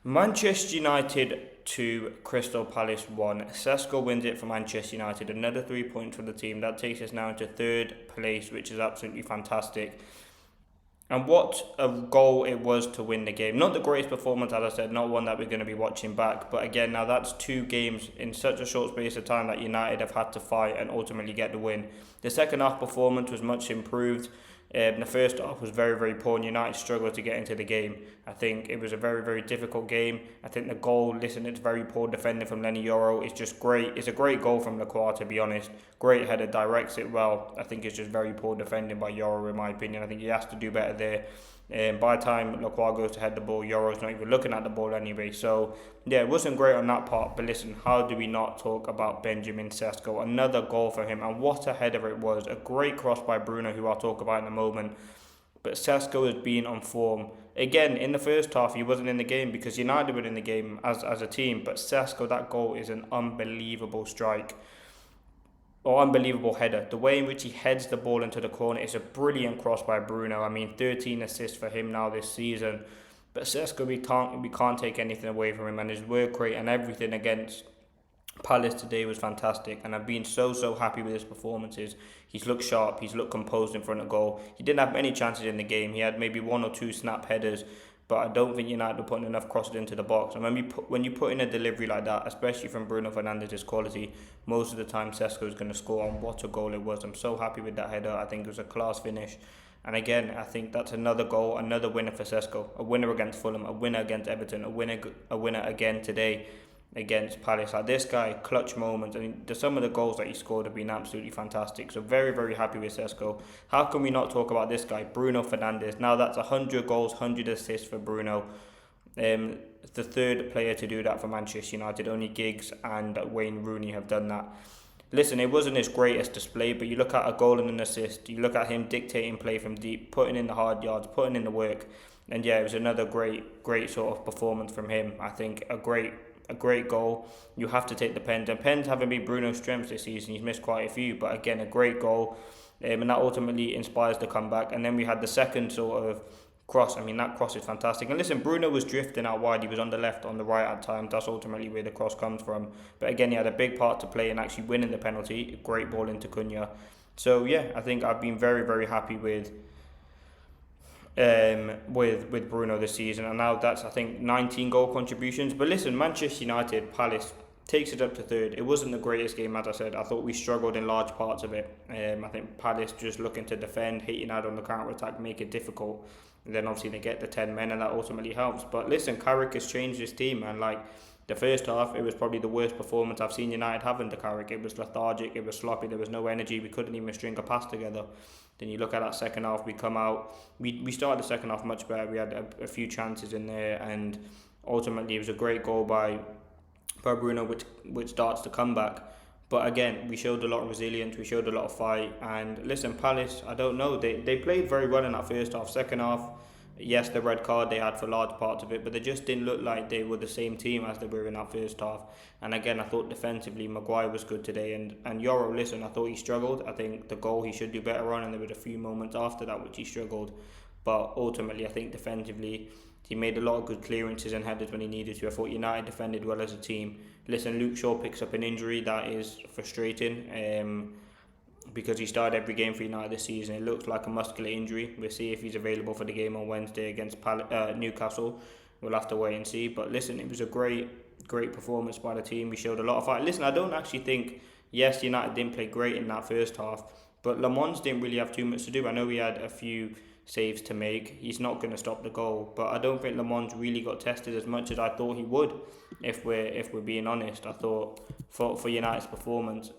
Manchester United 2, Crystal Palace 1. Sesko wins it for Manchester United. Another 3 points for the team. That takes us now into third place, which is absolutely fantastic. And what a goal it was to win the game. Not the greatest performance, as I said, not one that we're going to be watching back. But again, now that's two games in such a short space of time that United have had to fight and ultimately get the win. The second half performance was much improved. The first half was very, very poor, and United struggled to get into the game. I think it was a very, very difficult game. I think the goal, listen, it's very poor defending from Lenny Yoro. It's just great. It's a great goal from Lacroix, to be honest. Great header, directs it well. I think it's just very poor defending by Yoro, in my opinion. I think he has to do better there. By the time Lacroix goes to head the ball, Yoro's not even looking at the ball anyway. So, yeah, it wasn't great on that part. But listen, how do we not talk about Benjamin Sesko? Another goal for him. And what a header it was. A great cross by Bruno, who I'll talk about in a moment. But Sesko has been on form. Again, in the first half, he wasn't in the game because United were in the game as a team. But Sesko, that goal is an unbelievable strike. Or unbelievable header. The way in which he heads the ball into the corner is a brilliant cross by Bruno. I mean, 13 assists for him now this season. But Sesko, we can't take anything away from him, and his work rate and everything against Palace today was fantastic, and I've been so happy with his performances. He's looked sharp, he's looked composed in front of goal. He didn't have many chances in the game. He had maybe one or two snap headers, but I don't think United were putting enough crosses into the box. And when you put in a delivery like that, especially from Bruno Fernandes' quality, most of the time Sesko is going to score. And what a goal it was! I'm so happy with that header. I think it was a class finish. And again, I think that's another goal, another winner for Sesko. A winner against Fulham, a winner against Everton, a winner again today against Palace. Like this guy, clutch moments. I mean, some of the goals that he scored have been absolutely fantastic. So very happy with Sesko. How can we not talk about this guy, Bruno Fernandes? Now that's 100 goals, 100 assists for Bruno. The third player to do that for Manchester United. Only Giggs and Wayne Rooney have done that. Listen, it wasn't his greatest display, but you look at a goal and an assist, you look at him dictating play from deep, putting in the hard yards, putting in the work, and yeah, it was another great sort of performance from him. I think a great goal. You have to take the pens, and pens haven't been Bruno's strengths this season. He's missed quite a few, but again, a great goal, and that ultimately inspires the comeback. And then we had the second sort of cross. I mean, that cross is fantastic. And listen, Bruno was drifting out wide. He was on the left, on the right at times. That's ultimately where the cross comes from. But again, he had a big part to play in actually winning the penalty. Great ball into Cunha. So yeah, I think I've been very happy with Bruno this season, and now that's I think 19 goal contributions. But listen, Manchester United, Palace takes it up to third. It wasn't the greatest game, as I said. I thought we struggled in large parts of it. I think Palace just looking to defend, hitting out on the counter attack, make it difficult. And then obviously they get the 10 men, and that ultimately helps. But listen, Carrick has changed his team, and like the first half, it was probably the worst performance I've seen United have under Carrick. It was lethargic, it was sloppy, there was no energy, we couldn't even string a pass together. Then you look at that second half, we come out, we started the second half much better, we had a few chances in there, and ultimately it was a great goal by Bruno, which starts the comeback. But again, we showed a lot of resilience, we showed a lot of fight, and listen, Palace, I don't know, they played very well in that first half. Second half, yes, the red card they had for large parts of it, but they just didn't look like they were the same team as they were in that first half. And again, I thought defensively, Maguire was good today, and Yoro, listen, I thought he struggled. I think the goal he should do better on, and there were a few moments after that which he struggled. But ultimately, I think defensively, he made a lot of good clearances and headers when he needed to. I thought United defended well as a team. Listen, Luke Shaw picks up an injury. That is frustrating because he started every game for United this season. It looks like a muscular injury. We'll see if he's available for the game on Wednesday against Newcastle. We'll have to wait and see. But listen, it was a great performance by the team. We showed a lot of fight. Listen, I don't actually think, yes, United didn't play great in that first half, but Le Mans didn't really have too much to do. I know he had a few saves to make. He's not going to stop the goal, but I don't think Le Mans really got tested as much as I thought he would. If we're being honest, I thought for United's performance,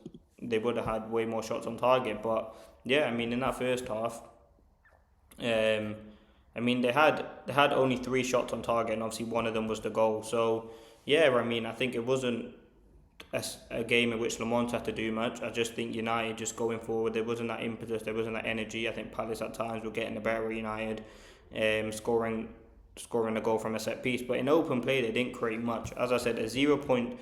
they would have had way more shots on target. But yeah, I mean, in that first half, I mean they had only 3 shots on target, and obviously one of them was the goal. So yeah, I mean, I think it wasn't a game in which Le Mans had to do much. I just think United just going forward, there wasn't that impetus, there wasn't that energy. I think Palace at times were getting the better of United, scoring a goal from a set piece. But in open play, they didn't create much. As I said, a 0.38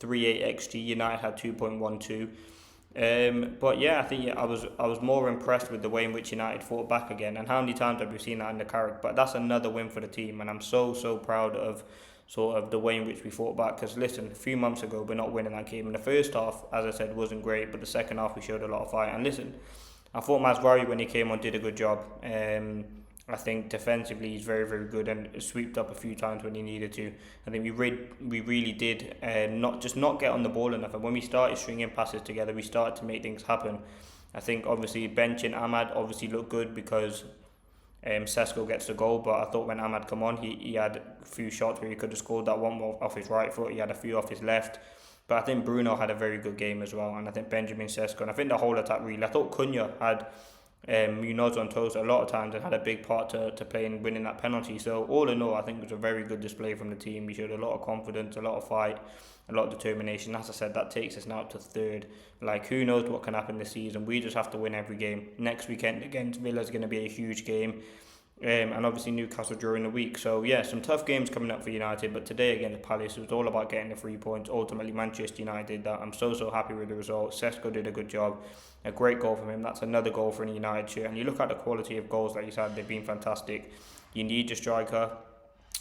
xG, United had 2.12. But yeah, I think I was more impressed with the way in which United fought back again, and how many times have we seen that in the Carrick. But that's another win for the team, and I'm so proud of sort of the way in which we fought back. Because listen, a few months ago we're not winning that game. In the first half, as I said, wasn't great, but the second half we showed a lot of fight. And listen, I thought Masvari when he came on did a good job. I think defensively he's very, very good and sweeped up a few times when he needed to. I think we really did not get on the ball enough. And when we started stringing passes together, we started to make things happen. I think obviously benching Ahmad obviously looked good because Sesko gets the goal, but I thought when Ahmad come on, he had a few shots where he could have scored that one off his right foot. He had a few off his left. But I think Bruno had a very good game as well, and I think Benjamin Sesko, and I think the whole attack really. I thought Cunha had Munoz on toes a lot of times and had a big part to play in winning that penalty. So all in all, I think it was a very good display from the team. We showed a lot of confidence, a lot of fight, a lot of determination. As I said, that takes us now to third. Like, who knows what can happen this season? We just have to win every game. Next weekend against Villa is going to be a huge game. And obviously Newcastle during the week. So yeah, some tough games coming up for United, but today against Palace it was all about getting the 3 points. Ultimately Manchester United did that. I'm so happy with the result. Sesko did a good job. A great goal from him. That's another goal for a United shirt. And you look at the quality of goals that he's had, they've been fantastic. You need a striker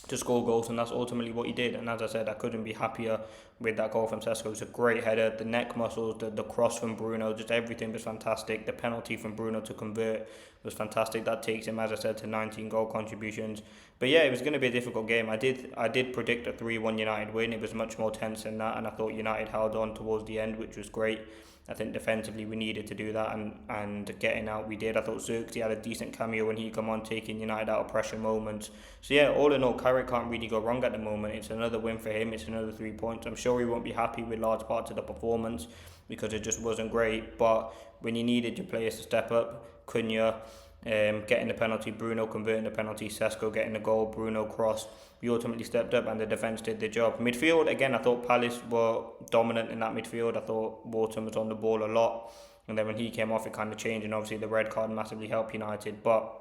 to score goals, and that's ultimately what he did. And as I said, I couldn't be happier with that goal from Sesko. It was a great header, the neck muscles, the cross from Bruno, just everything was fantastic. The penalty from Bruno to convert was fantastic. That takes him, as I said, to 19 goal contributions. But yeah, it was going to be a difficult game. I did predict a 3-1 United win. It was much more tense than that, and I thought United held on towards the end, which was great. I think defensively we needed to do that, and getting out we did. I thought Xerxes had a decent cameo when he come on, taking United out of pressure moments. So yeah, all in all, Carrick can't really go wrong at the moment. It's another win for him. It's another 3 points. I'm sure he won't be happy with large parts of the performance because it just wasn't great. But when you needed your players to step up, Cunha getting the penalty, Bruno converting the penalty, Sesko getting the goal, Bruno cross, we ultimately stepped up and the defence did their job. Midfield, again, I thought Palace were dominant in that midfield. I thought Wharton was on the ball a lot, and then when he came off it kind of changed, and obviously the red card massively helped United. But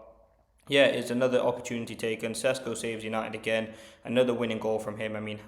yeah, it's another opportunity taken. Sesko saves United again, another winning goal from him. I mean,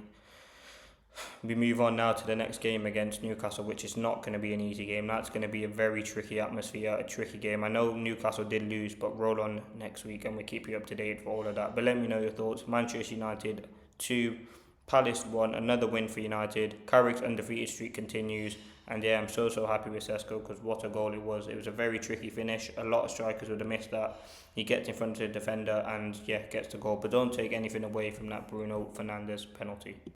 we move on now to the next game against Newcastle, which is not going to be an easy game. That's going to be a very tricky atmosphere, a tricky game. I know Newcastle did lose, but roll on next week and we'll keep you up to date for all of that. But let me know your thoughts. Manchester United 2, Palace 1, another win for United. Carrick's undefeated streak continues. And yeah, I'm so happy with Sesko because what a goal it was. It was a very tricky finish. A lot of strikers would have missed that. He gets in front of the defender and yeah, gets the goal. But don't take anything away from that Bruno Fernandes penalty.